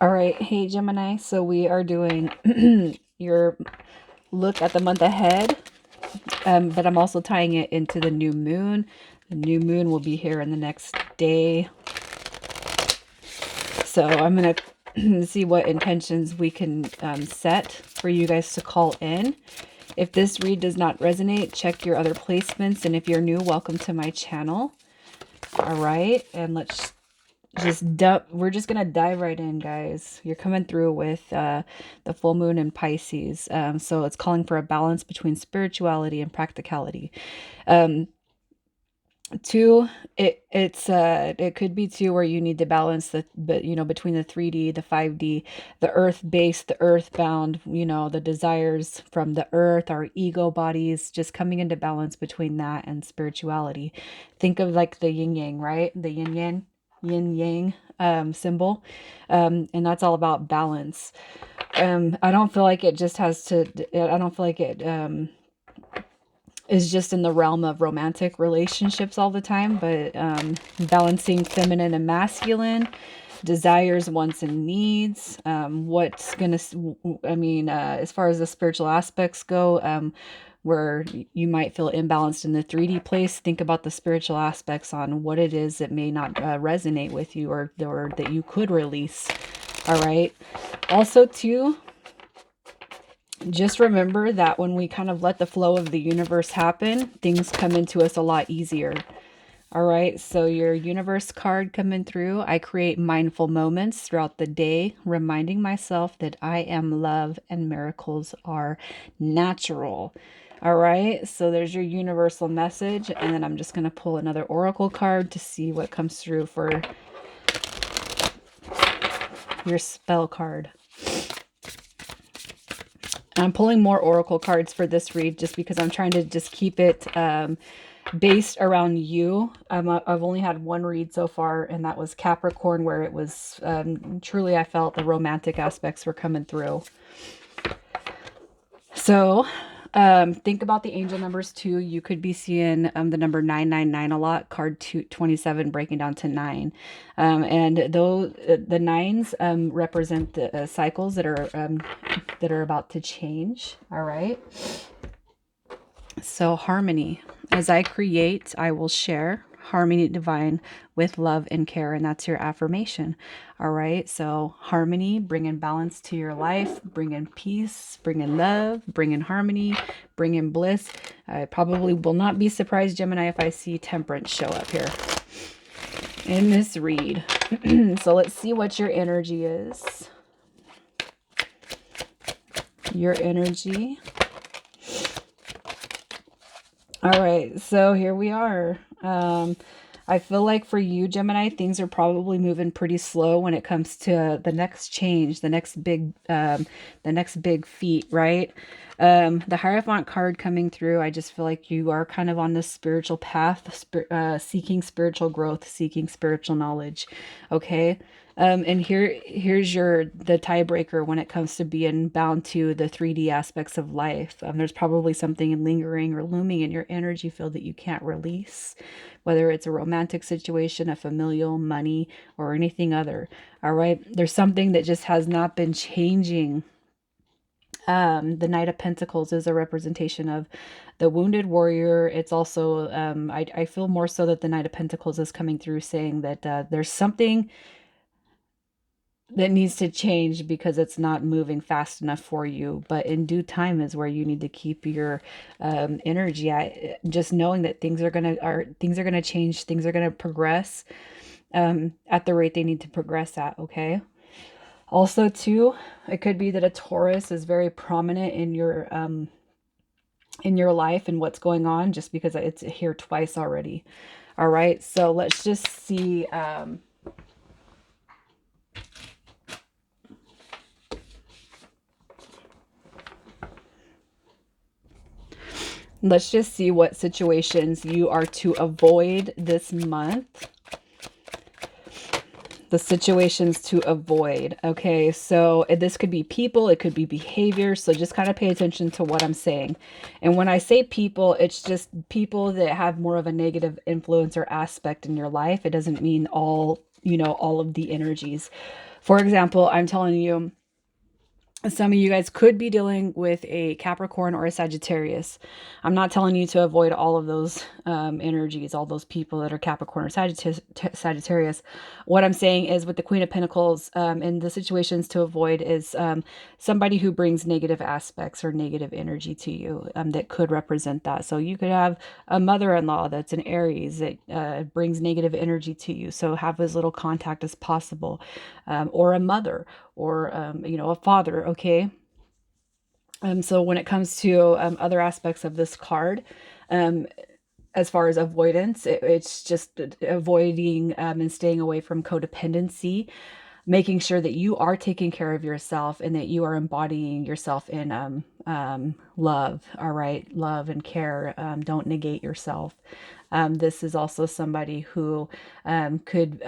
All right, hey Gemini. So we are doing your look at the month ahead, but I'm also tying it into the new moon. The new moon will be here in the next day. So I'm going to see what intentions we can set for you guys to call in. If this read does not resonate, check your other placements. And if you're new, welcome to my channel. All right, and let's we're just gonna dive right in, guys. You're coming through with the full moon in Pisces, so it's calling for a balance between spirituality and practicality. um Two, it could be two where you need to balance but between the 3D, the 5D, the earth base, the earthbound, the desires from the earth, our ego bodies, just coming into balance between that and spirituality. Think of like the yin yang, right? The yin yang symbol. And that's all about balance. I don't feel like it just has to, I don't feel like it is just in the realm of romantic relationships all the time, but balancing feminine and masculine, desires, wants, and needs. What's gonna, I mean, as far as the spiritual aspects go, where you might feel imbalanced in the 3D place, think about the spiritual aspects on what it is that may not resonate with you, or that you could release. All right. Also, too, just remember that when we kind of let the flow of the universe happen, things come into us a lot easier. All right, so your universe card coming through. I create mindful moments throughout the day, reminding myself that I am love and miracles are natural. All right, so there's your universal message. And then I'm just going to pull another oracle card to see what comes through for your spell card. I'm pulling more oracle cards for this read just because I'm trying to just keep it based around you. I've only had one read so far, and that was Capricorn, where it was truly, I felt the romantic aspects were coming through. So think about the angel numbers too. You could be seeing the number 999 a lot, card 27 breaking down to 9. And though the nines represent the cycles that are about to change. All right. So harmony. As I create, I will share harmony divine with love and care. And that's your affirmation. All right. So harmony, bringing balance to your life, bringing peace, bringing love, bringing harmony, bringing bliss. I probably will not be surprised, Gemini, if I see temperance show up here in this read. So let's see what your energy is. Your energy. All right, so here we are. I feel like for you, Gemini, things are probably moving pretty slow when it comes to the next change, the next big feat, right? The Hierophant card coming through, I just feel like you are kind of on this spiritual path, seeking spiritual growth, seeking spiritual knowledge. Okay. And here's the tiebreaker when it comes to being bound to the 3D aspects of life. There's probably something lingering or looming in your energy field that you can't release, whether it's a romantic situation, a familial, money, or anything other. All right. There's something that just has not been changing. The Knight of Pentacles is a representation of the wounded warrior. It's also, I feel more so that the Knight of Pentacles is coming through saying that there's something that needs to change because it's not moving fast enough for you. But in due time is where you need to keep your energy. Just knowing that things are gonna change, things are gonna progress at the rate they need to progress at. Okay. Also, too, it could be that a Taurus is very prominent in your life and what's going on, just because it's here twice already. All right. So let's just see. Let's just see what situations you are to avoid this month. The situations to avoid. Okay, so this could be people, it could be behavior. So just kind of pay attention to what I'm saying. And when I say people, it's just people that have more of a negative influence or aspect in your life. It doesn't mean all you know, all of the energies. For example, I'm telling you, some of you guys could be dealing with a Capricorn or a Sagittarius. I'm not telling you to avoid all of those energies, all those people that are Capricorn or Sagittarius. What I'm saying is with the Queen of Pentacles, and the situations to avoid is somebody who brings negative aspects or negative energy to you, that could represent that. So you could have a mother-in-law that's an Aries that brings negative energy to you. So have as little contact as possible, or a mother, or you know, a father. Okay. So when it comes to other aspects of this card, um, as far as avoidance, it's just avoiding and staying away from codependency, making sure that you are taking care of yourself and that you are embodying yourself in love. All right, love and care. Don't negate yourself. This is also somebody who could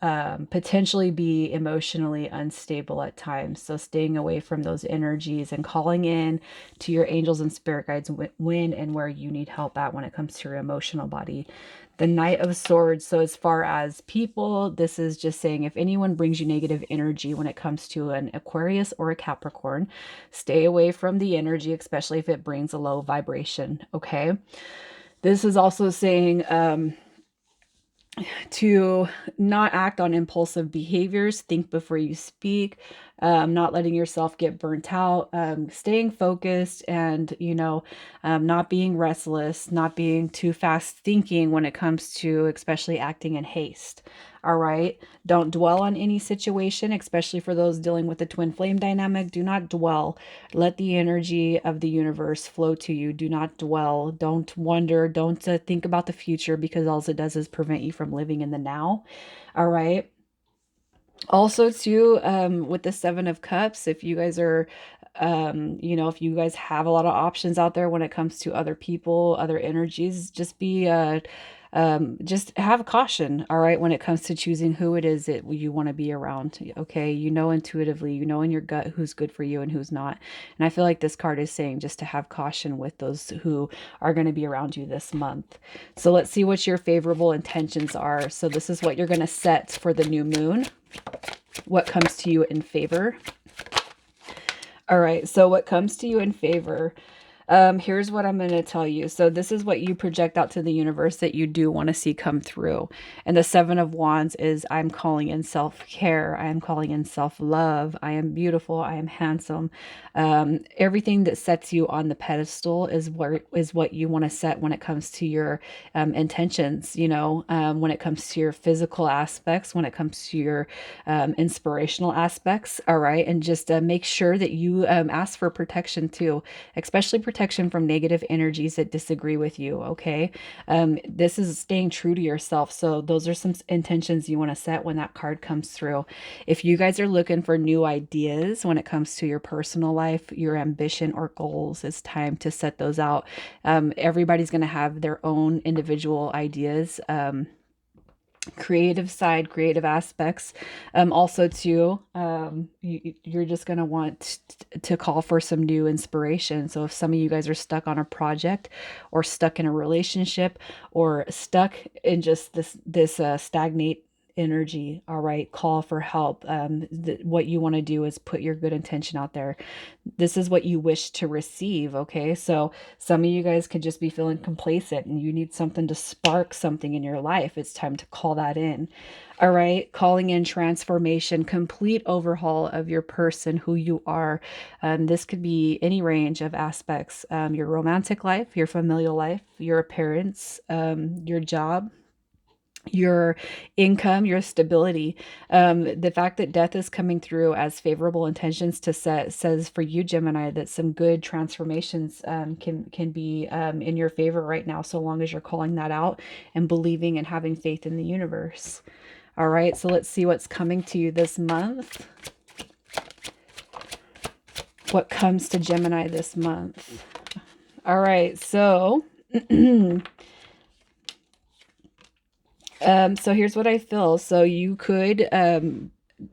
potentially be emotionally unstable at times. So staying away from those energies and calling in to your angels and spirit guides when and where you need help at when it comes to your emotional body. The Knight of Swords. So as far as people, this is just saying if anyone brings you negative energy when it comes to an Aquarius or a Capricorn, stay away from the energy, especially if it brings a low vibration. Okay. This is also saying, to not act on impulsive behaviors, think before you speak, not letting yourself get burnt out, staying focused, and, you know, not being restless, not being too fast thinking when it comes to especially acting in haste. All right. Don't dwell on any situation, especially for those dealing with the twin flame dynamic. Do not dwell. Let the energy of the universe flow to you. Do not dwell. Don't wonder. Don't think about the future, because all it does is prevent you from living in the now. All right. Also, too, with the Seven of Cups, if you guys are, you know, if you guys have a lot of options out there when it comes to other people, other energies, just have caution, all right, when it comes to choosing who it is that you want to be around. Okay, you know, intuitively, you know in your gut who's good for you and who's not. And I feel like this card is saying just to have caution with those who are going to be around you this month. So let's see what your favorable intentions are. So this is what you're going to set for the new moon. What comes to you in favor? All right, so what comes to you in favor? Here's what I'm going to tell you. So this is what you project out to the universe that you do want to see come through. And the Seven of Wands is I'm calling in self-care. I am calling in self-love. I am beautiful. I am handsome. Everything that sets you on the pedestal is what you want to set when it comes to your intentions, you know, when it comes to your physical aspects, when it comes to your inspirational aspects. All right. And just make sure that you ask for protection too, especially protection from negative energies that disagree with you. Okay. This is staying true to yourself. So those are some intentions you want to set when that card comes through. If you guys are looking for new ideas when it comes to your personal life, your ambition or goals, it's time to set those out. Everybody's going to have their own individual ideas. Creative side, creative aspects. Also too, you're just going to want to call for some new inspiration. So if some of you guys are stuck on a project or stuck in a relationship or stuck in just this stagnate energy, all right, call for help. What you want to do is put your good intention out there. This is what you wish to receive. Okay, so some of you guys could just be feeling complacent and you need something to spark something in your life. It's time to call that in. All right, calling in transformation, complete overhaul of your person, who you are. This could be any range of aspects: your romantic life, your familial life, your appearance, your job, your income, your stability. The fact that death is coming through as favorable intentions to set says for you, Gemini, that some good transformations can be in your favor right now, so long as you're calling that out and believing and having faith in the universe. All right, so let's see what's coming to you this month. What comes to Gemini this month? All right, so so here's what I feel. So you could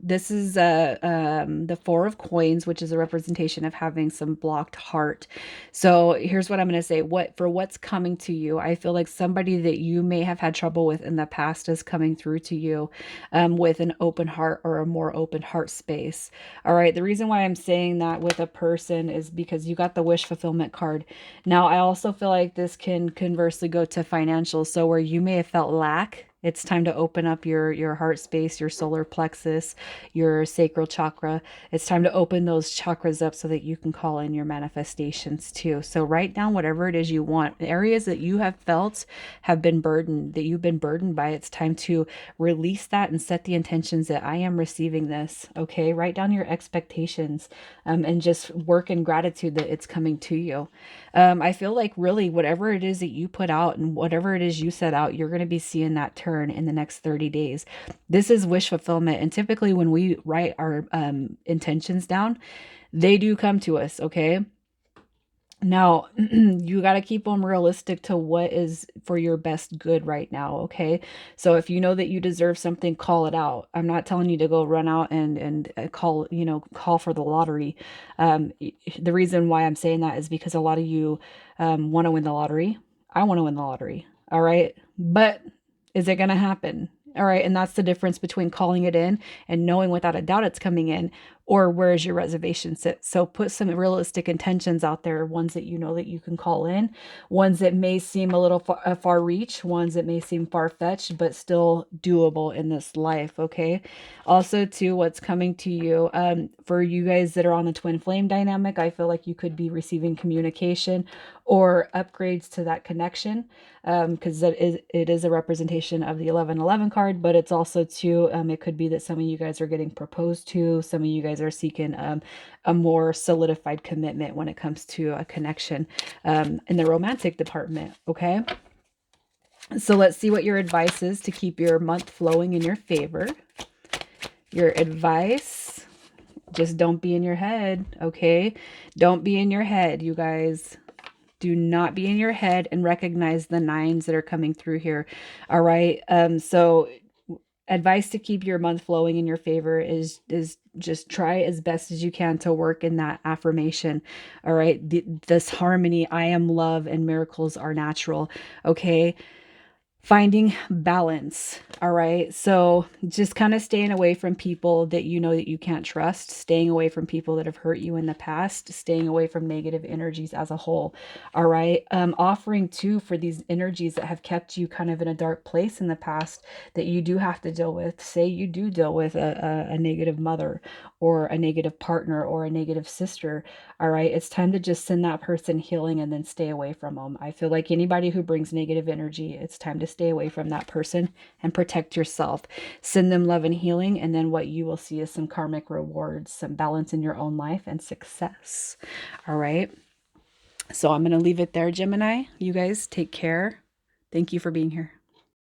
this is the Four of Coins, which is a representation of having some blocked heart. So here's what I'm going to say. What's coming to you, I feel like somebody that you may have had trouble with in the past is coming through to you with an open heart or a more open heart space. All right. The reason why I'm saying that with a person is because you got the wish fulfillment card. Now, I also feel like this can conversely go to financial. So where you may have felt lack, it's time to open up your heart space, your solar plexus, your sacral chakra. It's time to open those chakras up so that you can call in your manifestations too. So write down whatever it is you want. Areas that you have felt have been burdened, that you've been burdened by. It's time to release that and set the intentions that I am receiving this. Okay, write down your expectations and just work in gratitude that it's coming to you. I feel like really whatever it is that you put out and whatever it is you set out, you're going to be seeing that turn in the next 30 days. This is wish fulfillment. And typically when we write our intentions down, they do come to us. Okay. Now, you got to keep them realistic to what is for your best good right now, okay? So if you know that you deserve something, call it out. I'm not telling you to go run out and call, call for the lottery. The reason why I'm saying that is because a lot of you want to win the lottery. I want to win the lottery, all right? But is it going to happen? All right, and that's the difference between calling it in and knowing without a doubt it's coming in, or where is your reservation sit. So put some realistic intentions out there, ones that you know that you can call in, ones that may seem a little far reach, ones that may seem far-fetched, but still doable in this life, okay? Also, too, what's coming to you, for you guys that are on the twin flame dynamic, I feel like you could be receiving communication or upgrades to that connection, because it is a representation of the 1111 card, but it's also too, it could be that some of you guys are getting proposed to, some of you guys are seeking a more solidified commitment when it comes to a connection in the romantic department, okay? So let's see what your advice is to keep your month flowing in your favor. Your advice, just don't be in your head, okay? Don't be in your head, you guys. Do not be in your head and recognize the nines that are coming through here. All right. So advice to keep your month flowing in your favor is just try as best as you can to work in that affirmation. All right. This harmony, I am love and miracles are natural. Okay. Finding balance. All right. So just kind of staying away from people that you know that you can't trust, staying away from people that have hurt you in the past, staying away from negative energies as a whole. All right. Offering too for these energies that have kept you kind of in a dark place in the past that you do have to deal with. Say you do deal with a negative mother or a negative partner or a negative sister. All right. It's time to just send that person healing and then stay away from them. I feel like anybody who brings negative energy, it's time to stay away from that person and protect yourself. Send them love and healing. And then what you will see is some karmic rewards, some balance in your own life and success. All right. So I'm going to leave it there, Gemini. You guys take care. Thank you for being here.